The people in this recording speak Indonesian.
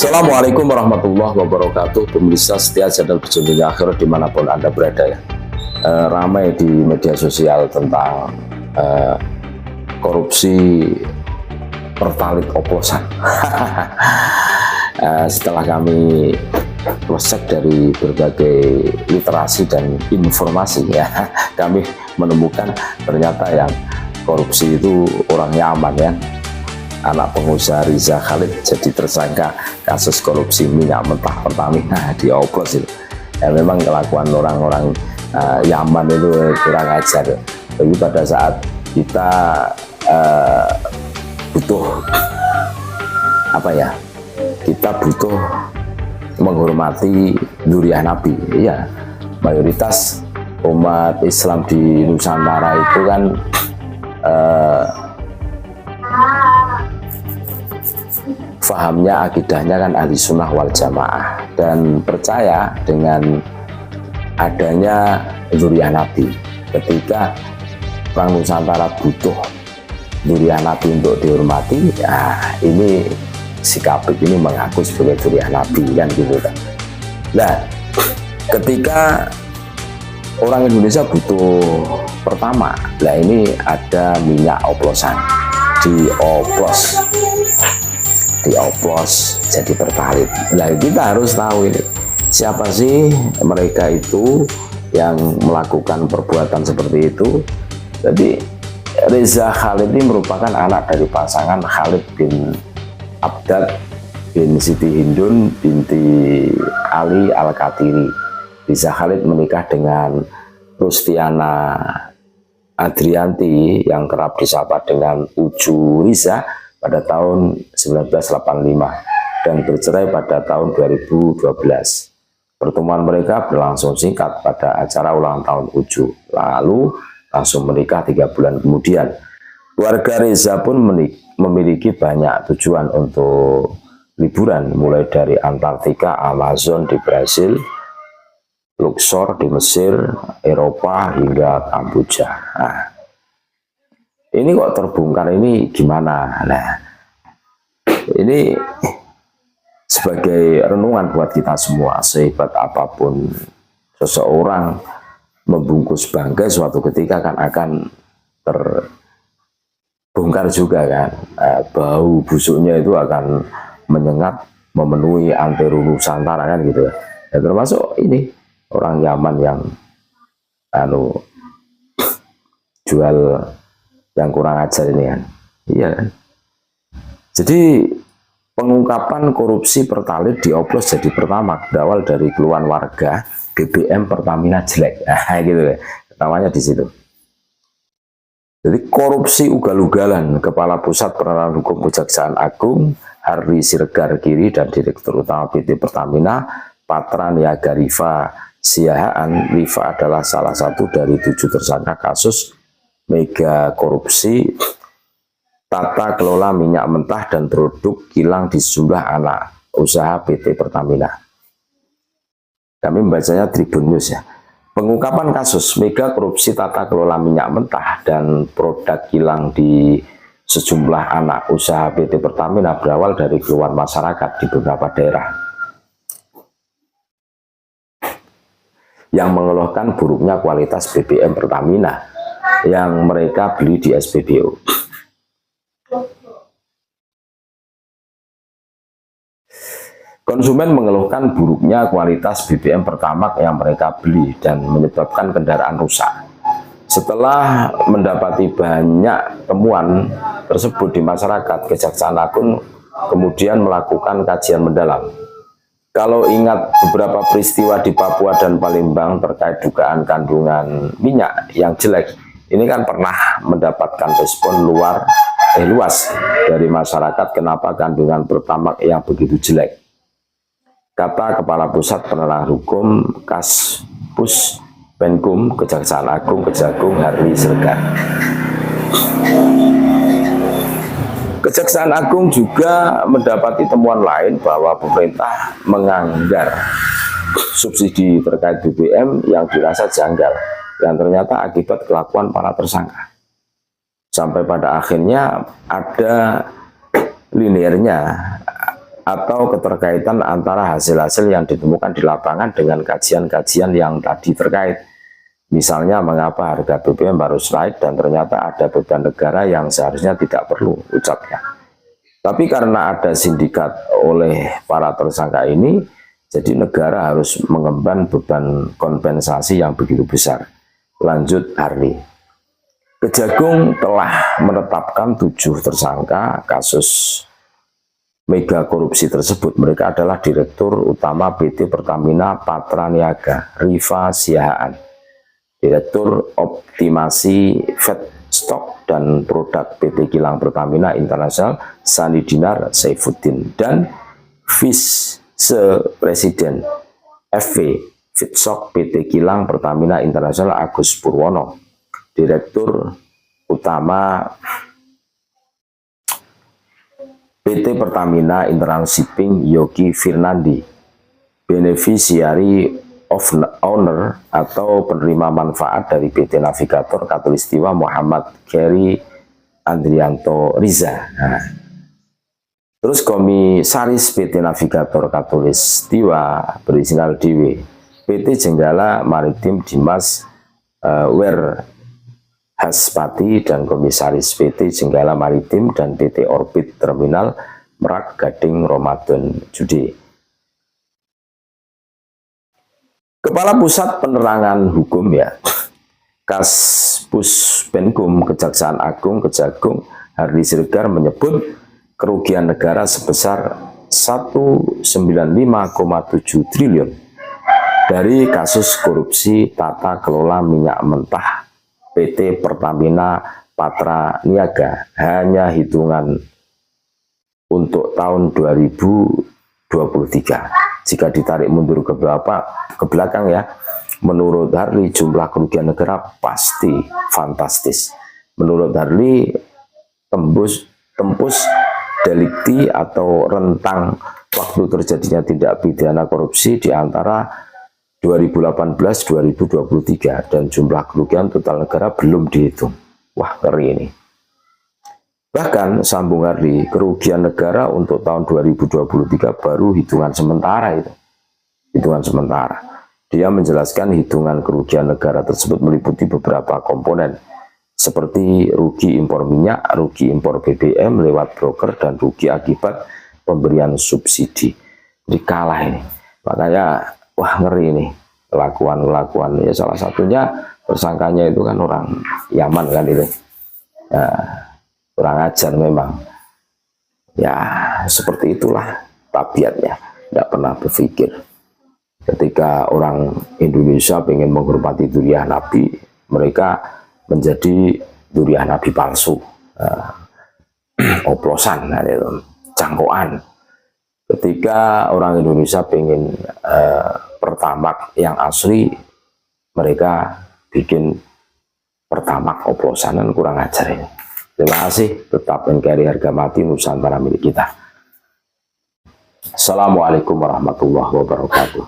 Assalamualaikum warahmatullahi wabarakatuh. Pemirsa setia channel Berjumlah Akhirat dimanapun Anda berada ya. Ramai di media sosial tentang korupsi pertalit oplosan. Setelah kami cross-check dari berbagai literasi dan informasi ya, kami menemukan ternyata yang korupsi itu orangnya aman ya. Anak pengusaha Riza Khalid jadi tersangka kasus korupsi minyak mentah Pertamina di oplos itu. Ya memang kelakuan orang-orang Yaman itu kurang ajar. Tapi pada saat kita butuh apa ya? Kita butuh menghormati dzurriyyah Nabi. Ya, mayoritas umat Islam di Nusantara itu kan fahamnya, akidahnya kan ahli sunnah wal jamaah dan percaya dengan adanya dzurriyyah Nabi. Ketika orang Nusantara butuh dzurriyyah Nabi untuk dihormati, ya ini sikap ini mengaku sebagai dzurriyyah Nabi kan gitu kan. Nah, ketika orang Indonesia butuh pertama, nah ini ada minyak oplosan dioplos jadi pertalit. Nah kita harus tahu ini siapa sih mereka itu yang melakukan perbuatan seperti itu. Jadi Riza Khalid ini merupakan anak dari pasangan Khalid bin Abdad bin Siti Hindun binti Ali Al-Katiri. Riza Khalid menikah dengan Rustiana Adrianti yang kerap disapa dengan Uju Riza pada tahun 1985 dan bercerai pada tahun 2012. Pertemuan mereka berlangsung singkat pada acara ulang tahun Uju, lalu langsung menikah 3 bulan kemudian. Keluarga Riza pun memiliki banyak tujuan untuk liburan, mulai dari Antartika, Amazon di Brasil, Luxor di Mesir, Eropa hingga Kamboja. Nah, ini kok terbongkar ini gimana? Nah, ini sebagai renungan buat kita semua. Sehebat apapun seseorang membungkus bangkai, suatu ketika kan akan terbongkar juga kan. Bau busuknya itu akan menyengat, memenuhi antero Nusantara kan gitu ya. Ya termasuk ini orang Yaman yang jual yang kurang ajar ini kan. Iya kan. Jadi pengungkapan korupsi pertalit dioplos jadi pertama berawal dari keluhan warga BBM Pertamina jelek. Nah, gitu ya. Namanya di situ. Jadi korupsi ugal-ugalan Kepala Pusat Penerangan Hukum Kejaksaan Agung Harry Siregar Kiri dan Direktur Utama PT Pertamina Patra Niaga Rifa Siahaan. Rifa adalah salah satu dari 7 tersangka kasus mega korupsi tata kelola minyak mentah dan produk kilang di sejumlah anak usaha PT Pertamina. Kami membacanya Tribun News ya. Pengungkapan kasus mega korupsi tata kelola minyak mentah dan produk kilang di sejumlah anak usaha PT Pertamina berawal dari keluhan masyarakat di beberapa daerah yang mengeluhkan buruknya kualitas BBM Pertamina yang mereka beli di SPBU. Konsumen mengeluhkan buruknya kualitas BBM Pertamax yang mereka beli dan menyebabkan kendaraan rusak. Setelah mendapati banyak temuan tersebut di masyarakat, Kejaksaan Agung kemudian melakukan kajian mendalam. Kalau ingat beberapa peristiwa di Papua dan Palembang terkait dugaan kandungan minyak yang jelek, ini kan pernah mendapatkan respon luas dari masyarakat kenapa kandungan Pertamax yang begitu jelek. Kata Kepala Pusat Penerangan Hukum Kaspus Penkum Kejaksaan Agung Kejagung Harry Siregar. Kejaksaan Agung juga mendapati temuan lain bahwa pemerintah menganggar subsidi terkait BBM yang dirasa janggal dan ternyata akibat kelakuan para tersangka. Sampai pada akhirnya ada linearnya atau keterkaitan antara hasil-hasil yang ditemukan di lapangan dengan kajian-kajian yang tadi terkait. Misalnya mengapa harga BBM harus naik dan ternyata ada beban negara yang seharusnya tidak perlu, ucapnya. Tapi karena ada sindikat oleh para tersangka ini, jadi negara harus mengemban beban kompensasi yang begitu besar. Lanjut Harley. Kejagung telah menetapkan 7 tersangka kasus mega korupsi tersebut. Mereka adalah Direktur Utama PT Pertamina Patra Niaga, Rifa Siahaan, Direktur Optimasi Feedstock dan Produk PT Kilang Pertamina Internasional, Sani Dinar Saifuddin, dan Vice Presiden FV Feedstock PT Kilang Pertamina Internasional Agus Purwono, Direktur Utama PT Pertamina International Shipping Yogi Firnandi, Beneficiary of Owner atau penerima manfaat dari PT Navigator Katulistiwa Muhammad Keri Andrianto Riza. Nah, terus Komisaris PT Navigator Katulistiwa berinisial DW, PT Jenggala Maritim Dimas Haspati dan Komisaris PT Jenggala Maritim dan PT Orbit Terminal Merak Gading Ramadan Judi. Kepala Pusat Penerangan Hukum ya, Kaspus Penkum Kejaksaan Agung Kejagung Harley Siregar menyebut kerugian negara sebesar 195,7 triliun dari kasus korupsi tata kelola minyak mentah PT Pertamina Patra Niaga. Hanya hitungan untuk tahun 2023. Jika ditarik mundur ke belakang ya, menurut Harley jumlah kerugian negara pasti fantastis. Menurut Harley tembus delikti atau rentang waktu terjadinya tindak pidana korupsi di antara 2018-2023 dan jumlah kerugian total negara belum dihitung. Wah, ngeri ini. Bahkan sambung Harley, kerugian negara untuk tahun 2023 baru hitungan sementara itu. Hitungan sementara. Dia menjelaskan hitungan kerugian negara tersebut meliputi beberapa komponen seperti rugi impor minyak, rugi impor BBM lewat broker, dan rugi akibat pemberian subsidi. Jadi kalah ini. Makanya wah, ngeri ini kelakuan ya, salah satunya tersangkanya itu kan orang Yaman kan itu ya, kurang ajar memang ya, seperti itulah tabiatnya, tidak pernah berpikir. Ketika orang Indonesia pengen menghormati duriah Nabi, mereka menjadi duriah Nabi palsu, oplosan, itu cangkokan. Ketika orang Indonesia pengen pertamak yang asli, mereka bikin pertamak oplosanan, kurang ajar ini. Terima kasih, tetap NKRI harga mati, Nusantara milik kita. Assalamualaikum warahmatullahi wabarakatuh.